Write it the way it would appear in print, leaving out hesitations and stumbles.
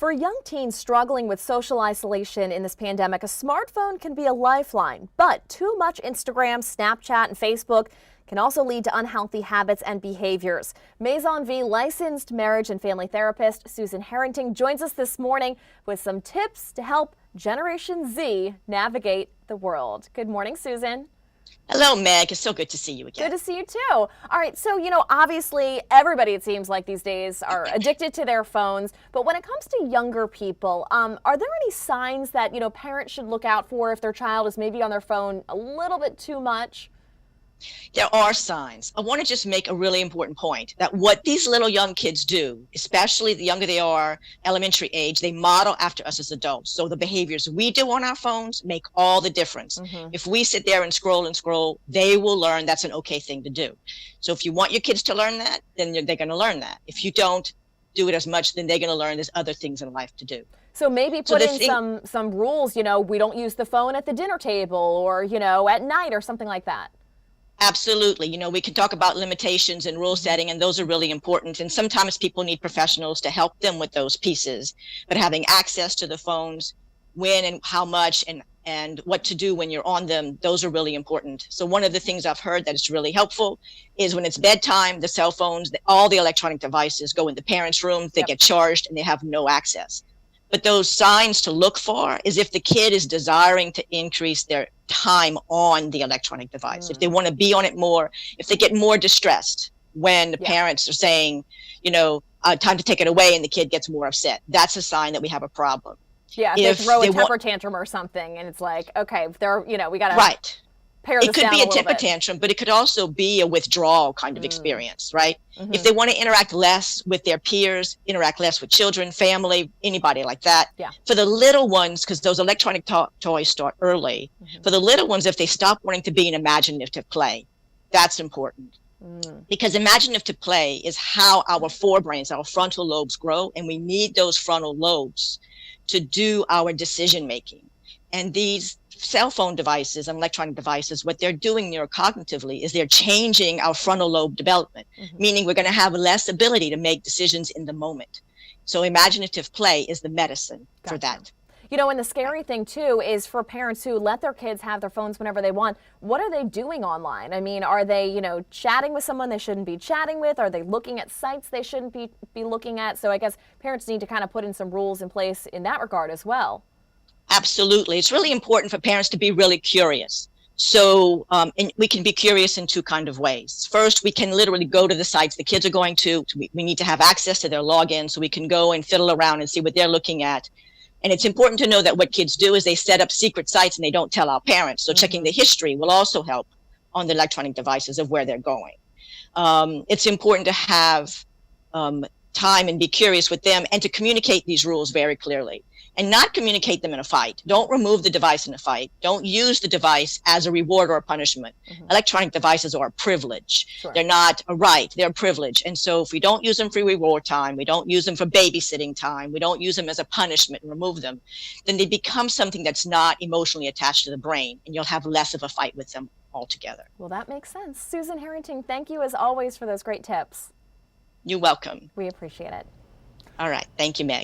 For young teens struggling with social isolation in this pandemic, a smartphone can be a lifeline, but too much Instagram, Snapchat, and Facebook can also lead to unhealthy habits and behaviors. Maison V licensed marriage and family therapist Susan Harrington joins us this morning with some tips to help Generation Z navigate the world. Good morning, Susan. Hello, Meg. It's so good to see you again. Good to see you too. All right, so obviously everybody, it seems like these days, are addicted to their phones. But when it comes to younger people, are there any signs that parents should look out for if their child is maybe on their phone a little bit too much? There are signs. I want to just make a really important point that what these little young kids do, especially the younger they are, elementary age, they model after us as adults. So the behaviors we do on our phones make all the difference. If we sit there and scroll, they will learn that's an okay thing to do. So if you want your kids to learn that, then they're going to learn that. If you don't do it as much, then they're going to learn there's other things in life to do. So maybe put in some rules, we don't use the phone at the dinner table or, at night or something like that. Absolutely. We can talk about limitations and rule setting, and those are really important. And sometimes people need professionals to help them with those pieces. But having access to the phones, when and how much, and what to do when you're on them, those are really important. So one of the things I've heard that is really helpful is when it's bedtime, the cell phones, all the electronic devices go in the parents' room, they get charged, and they have no access. But those signs to look for is if the kid is desiring to increase their time on the electronic device, if they want to be on it more, if they get more distressed when the parents are saying, time to take it away, and the kid gets more upset. That's a sign that we have a problem. Yeah, if they throw a temper tantrum or something, and it's like, okay, they're, we got to pare this down a little bit. It could be a temper tantrum, but it could also be a withdrawal kind of experience, right? If they want to interact less with their peers, interact less with children, family, anybody like that. For the little ones, because those electronic toys start early, for the little ones, if they stop wanting to be an imaginative play, that's important. Because imaginative play is how our forebrains, our frontal lobes grow, and we need those frontal lobes to do our decision making. And these cell phone devices and electronic devices, what they're doing neurocognitively is they're changing our frontal lobe development, meaning we're going to have less ability to make decisions in the moment. So imaginative play is the medicine for that. And the scary thing too is for parents who let their kids have their phones whenever they want, what are they doing online? I mean, are they, chatting with someone they shouldn't be chatting with? Are they looking at sites they shouldn't be looking at? So I guess parents need to kind of put in some rules in place in that regard as well. Absolutely. It's really important for parents to be really curious. So and we can be curious in two kind of ways. First, we can literally go to the sites the kids are going to. We need to have access to their login so we can go and fiddle around and see what they're looking at. And it's important to know that what kids do is they set up secret sites and they don't tell our parents. So checking the history will also help on the electronic devices of where they're going. It's important to have time and be curious with them and to communicate these rules very clearly. And not communicate them in a fight. Don't remove the device in a fight. Don't use the device as a reward or a punishment. Electronic devices are a privilege. They're not a right, they're a privilege. And so if we don't use them for reward time, we don't use them for babysitting time, we don't use them as a punishment and remove them, then they become something that's not emotionally attached to the brain, and you'll have less of a fight with them altogether. Well, that makes sense. Susan Harrington, thank you as always for those great tips. You're welcome. We appreciate it. All right. Thank you, Meg.